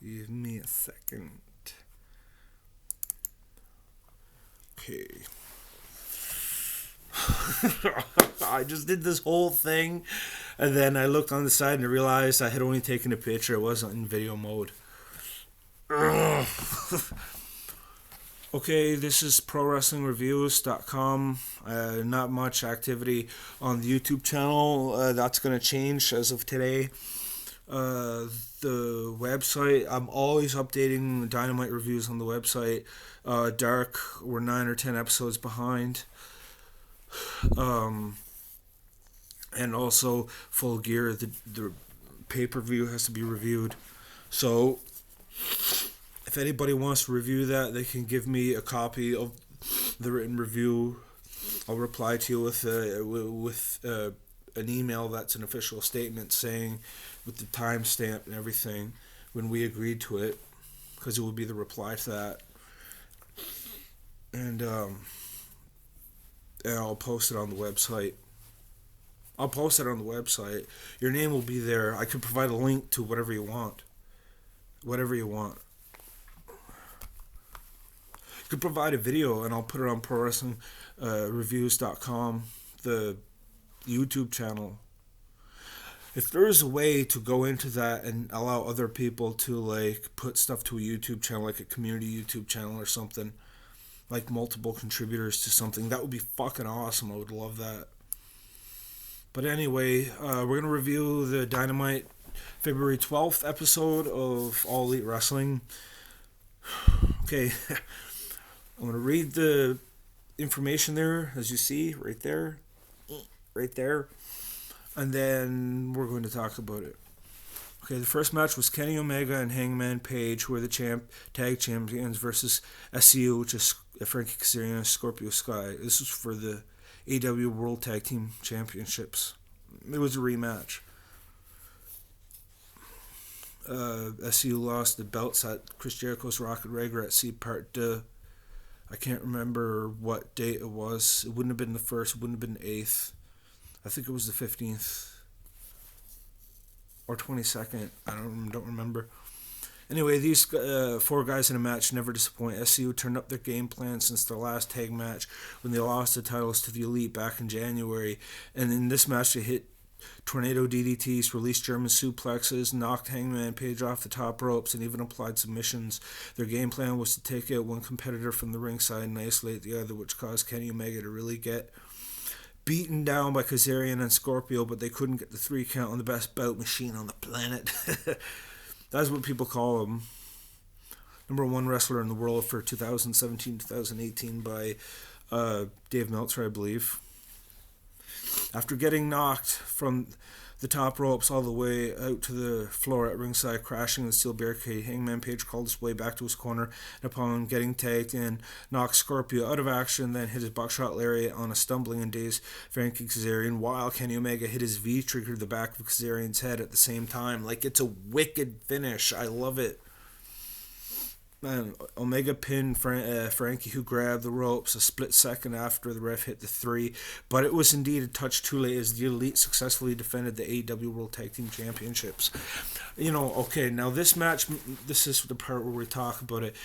Give me a second. Okay. I just did this whole thing, and then I looked on the side and I realized I had only taken a picture. It wasn't in video mode. Okay, this is ProWrestlingReviews.com. Not much activity on the YouTube channel. That's going to change as of today. The website, I'm always updating the Dynamite reviews on the website. Dark, we're 9 or 10 episodes behind. And also Full Gear, the pay-per-view has to be reviewed. So if anybody wants to review that, they can give me a copy of the written review. I'll reply to you with an email that's an official statement saying with the timestamp and everything when we agreed to it, because it will be the reply to that. And I'll post it on the website. Your name will be there. I could provide a link to whatever you want. You could provide a video and I'll put it on ProWrestlingReviews.com, the YouTube channel. If there's a way to go into that and allow other people to like put stuff to a YouTube channel, like a community YouTube channel or something, like multiple contributors to something, that would be fucking awesome. I would love that. But anyway, we're going to review the Dynamite February 12th episode of All Elite Wrestling. Okay, I'm going to read the information there, as you see, right there. And then we're going to talk about it. Okay, the first match was Kenny Omega and Hangman Page, who are the tag champions, versus SCU, which is Frankie Kazarian and Scorpio Sky. This was for the AEW World Tag Team Championships. It was a rematch. SCU lost the belts at Chris Jericho's Rocket Rager at C Part 2. I can't remember what date it was. It wouldn't have been the 1st, it wouldn't have been the 8th. I think it was the 15th or 22nd. I don't remember. Anyway, these 4 guys in a match never disappoint. SCU turned up their game plan since their last tag match when they lost the titles to the Elite back in January. And in this match, they hit tornado DDTs, released German suplexes, knocked Hangman Page off the top ropes, and even applied submissions. Their game plan was to take out one competitor from the ringside and isolate the other, which caused Kenny Omega to really get beaten down by Kazarian and Scorpio, but they couldn't get the 3 count on the best bout machine on the planet. That's what people call him. Number 1 wrestler in the world for 2017-2018 by Dave Meltzer, I believe. After getting knocked from the top ropes all the way out to the floor at ringside, crashing the steel barricade, Hangman Page called his way back to his corner, and upon getting tagged in, knocked Scorpio out of action, then hit his Buckshot-Lariat on a stumbling and dazed Frankie Kazarian, while Kenny Omega hit his V-trigger to the back of Kazarian's head at the same time. Like, it's a wicked finish. I love it. Man, Omega pinned Frankie, who grabbed the ropes a split second after the ref hit the 3, but it was indeed a touch too late as the Elite successfully defended the AEW World Tag Team Championships. Okay, now this match, this is the part where we talk about it.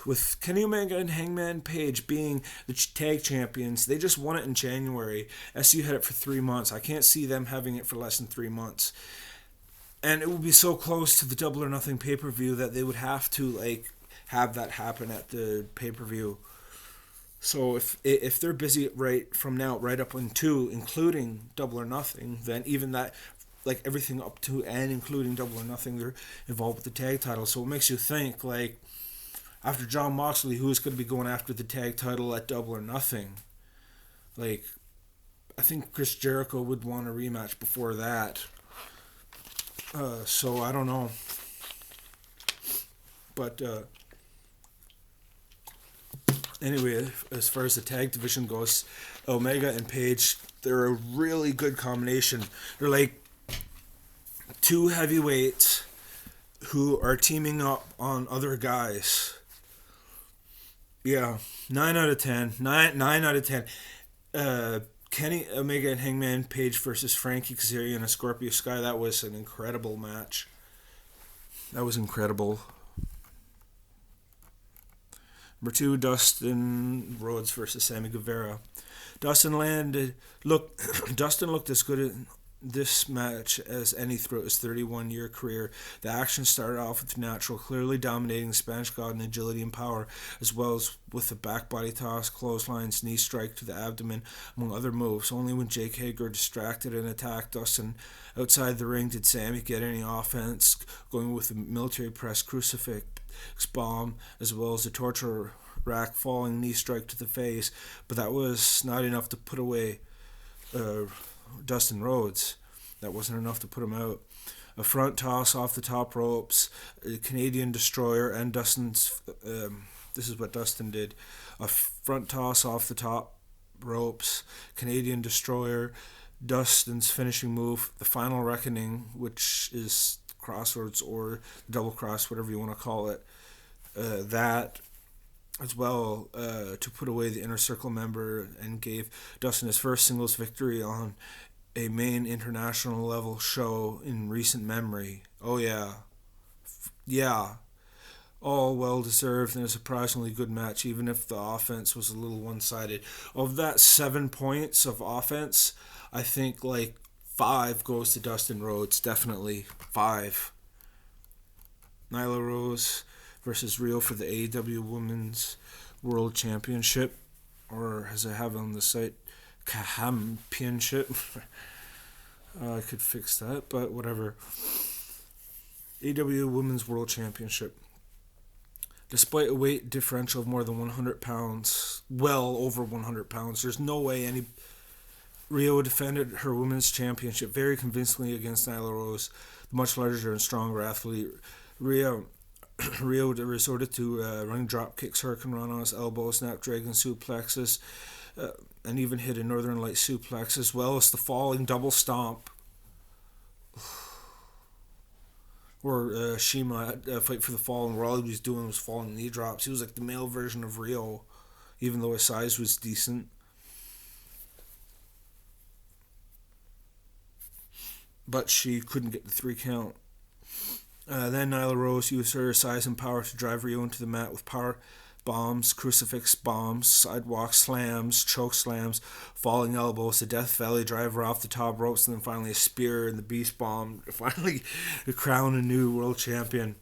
With Kenny Omega and Hangman Page being the tag champions, they just won it in January. SU had it for 3 months. I can't see them having it for less than 3 months. And it would be so close to the Double or Nothing pay-per-view that they would have to have that happen at the pay-per-view. So if they're busy right from now right up until including Double or Nothing, then even that, like everything up to and including Double or Nothing, they're involved with the tag title. So it makes you think, like, after Jon Moxley, who is going to be going after the tag title at Double or Nothing? Like, I think Chris Jericho would want a rematch before that. So I don't know. But anyway, as far as the tag division goes, Omega and Page, they're a really good combination. They're like 2 heavyweights who are teaming up on other guys. Yeah, 9 out of 10. 9 out of 10. Kenny Omega and Hangman Page versus Frankie Kazarian and Scorpio Sky. That was an incredible match. That was incredible. Number 2, Dustin Rhodes versus Sammy Guevara. Dustin looked as good in this match as any throughout his 31-year career. The action started off with Natural clearly dominating the Spanish God in agility and power, as well as with the back body toss, clotheslines, knee strike to the abdomen, among other moves. Only when Jake Hager distracted and attacked Dustin outside the ring did Sammy get any offense, going with the military press crucifix bomb, as well as the torture rack falling knee strike to the face, but that was not enough to put away Dustin Rhodes. That wasn't enough to put him out. A front toss off the top ropes, a Canadian Destroyer, and Dustin's. This is what Dustin did: a front toss off the top ropes, Canadian Destroyer, Dustin's finishing move, the Final Reckoning, which is crossroads or double cross, whatever you want to call it. That as well to put away the Inner Circle member and gave Dustin his first singles victory on a main international level show in recent memory. Oh yeah. All well deserved and a surprisingly good match, even if the offense was a little one-sided. Of that 7 points of offense, I think like 5 goes to Dustin Rhodes. Definitely 5. Nyla Rose versus Rio for the AEW Womans World Championship, or as I have on the site, Championship. I could fix that, but whatever. AEW Women's World Championship. Despite a weight differential of more than 100 pounds, well over 100 pounds, there's no way Rio defended her women's championship very convincingly against Nyla Rose, the much larger and stronger athlete. Rio resorted to running drop kicks, hurricane run-ons, elbows, snapdragon suplexes, and even hit a Northern Light suplex, as well as the falling double stomp. Or Shima Fight for the Fallen, where all he was doing was falling knee drops. He was like the male version of Rio, even though his size was decent. But she couldn't get the 3 count. Then Nyla Rose used her size and power to drive Rio into the mat with power bombs, crucifix bombs, sidewalk slams, choke slams, falling elbows, the Death Valley driver off the top ropes, and then finally a spear and the Beast Bomb. Finally, to crown a new world champion.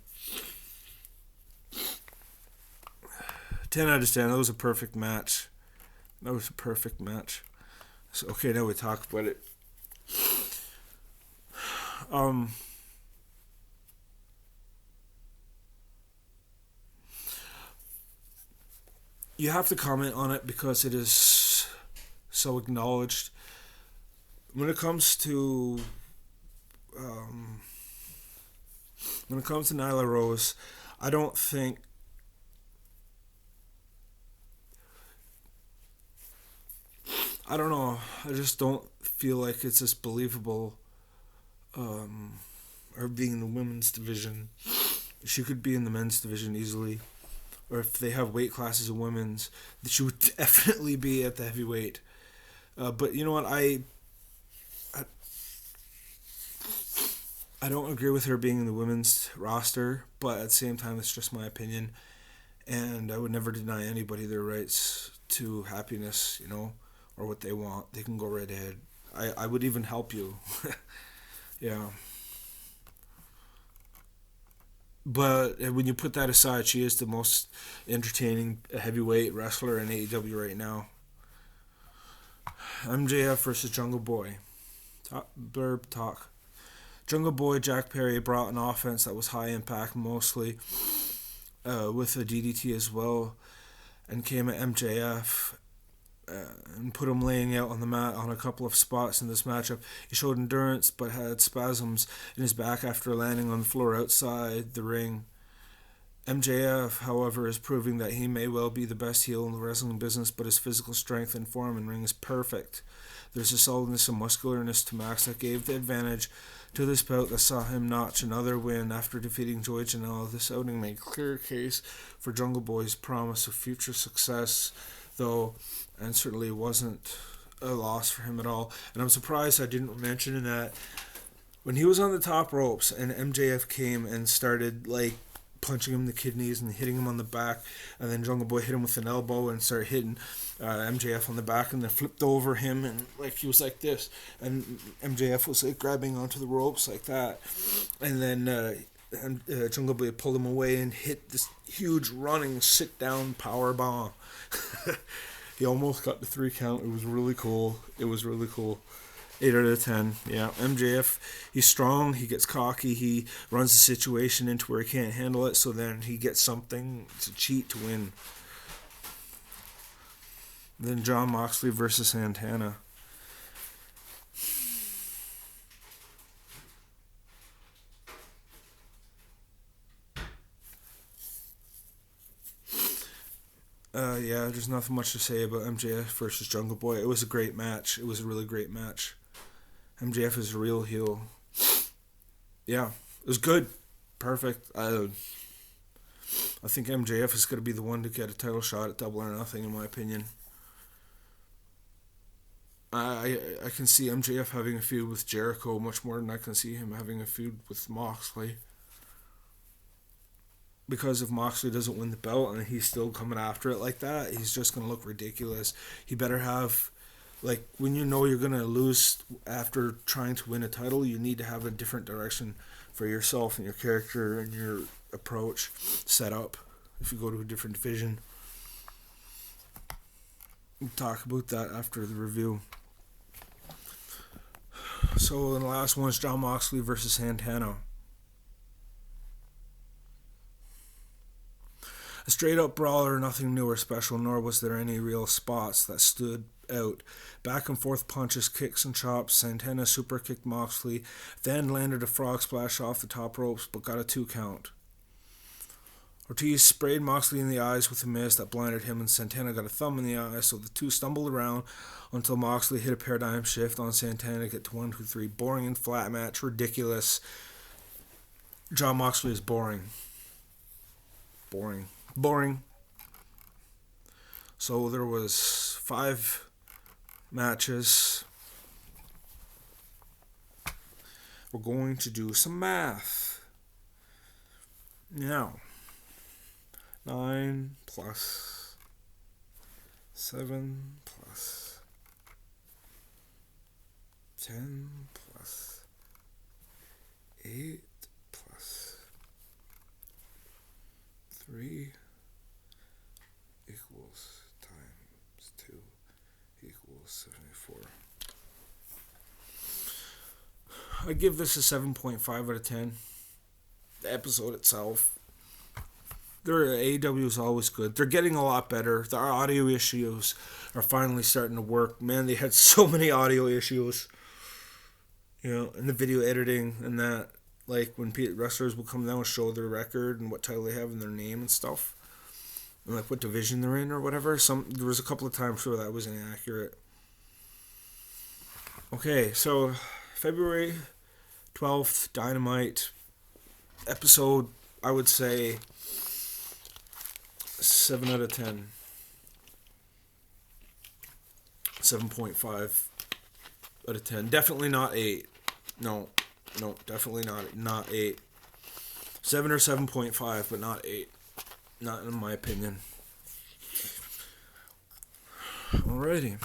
10 out of 10. That was a perfect match. So, okay, now we talk about it. You have to comment on it because it is so acknowledged. When it comes to Nyla Rose, I don't know. I just don't feel like it's as believable. Or being in the women's division, she could be in the men's division easily. Or if they have weight classes of women's, that she would definitely be at the heavyweight. But you know what? I don't agree with her being in the women's roster, but at the same time, it's just my opinion. And I would never deny anybody their rights to happiness, or what they want. They can go right ahead. I would even help you. Yeah. But when you put that aside, she is the most entertaining heavyweight wrestler in AEW right now. MJF versus Jungle Boy. Blurb talk. Jungle Boy Jack Perry brought an offense that was high impact mostly, with a DDT as well, and came at MJF and put him laying out on the mat on a couple of spots in this matchup. He showed endurance but had spasms in his back after landing on the floor outside the ring. MJF, however, is proving that he may well be the best heel in the wrestling business, but his physical strength and form in ring is perfect. There's a solidness and muscularness to Max that gave the advantage to this bout that saw him notch another win after defeating Joey Janela. This outing made clear case for Jungle Boy's promise of future success, though, and certainly wasn't a loss for him at all. And I'm surprised I didn't mention that When he was on the top ropes and MJF came and started like punching him in the kidneys and hitting him on the back, and then Jungle Boy hit him with an elbow and started hitting MJF on the back, and then flipped over him, and like he was like this, and MJF was like grabbing onto the ropes like that, and then Jungle Boy pulled him away and hit this huge running sit down power bomb. He almost got the 3 count. It was really cool. 8 out of 10. Yeah, MJF, he's strong, he gets cocky, he runs the situation into where he can't handle it, so then he gets something to cheat to win. Then Jon Moxley versus Santana. Yeah, there's nothing much to say about MJF versus Jungle Boy. It was a great match. It was a really great match. MJF is a real heel. Yeah, it was good. Perfect. I think MJF is going to be the one to get a title shot at Double or Nothing, in my opinion. I can see MJF having a feud with Jericho much more than I can see him having a feud with Moxley. Because if Moxley doesn't win the belt and he's still coming after it like that, he's just going to look ridiculous. He better have, like, when you know you're going to lose after trying to win a title, you need to have a different direction for yourself and your character and your approach set up if you go to a different division. We'll talk about that after the review. So the last one is Jon Moxley versus Santana. A straight-up brawler, nothing new or special, nor was there any real spots that stood out. Back-and-forth punches, kicks, and chops. Santana super-kicked Moxley, then landed a frog splash off the top ropes, but got a 2 count. Ortiz sprayed Moxley in the eyes with a mist that blinded him, and Santana got a thumb in the eye, so the two stumbled around until Moxley hit a paradigm shift on Santana to get to 1, 2, 3. Boring and flat match. Ridiculous. Jon Moxley is boring. So there was 5 matches. We're going to do some math. Now, 9 plus 7 plus 10 plus 8 plus 3 equals times 2 equals 74. I give this a 7.5 out of 10. The episode itself. Their AEW is always good. They're getting a lot better. Their audio issues are finally starting to work. Man, they had so many audio issues. You know, and the video editing and that. Like when wrestlers will come down and show their record and what title they have and their name and stuff. And like what division they're in or whatever. There was a couple of times where that was inaccurate. Okay, so February 12th, Dynamite episode, I would say 7 out of 10. 7.5 out of 10. Definitely not 8. No, definitely not 8. 7 or 7.5, but not 8. Not in my opinion. Alrighty.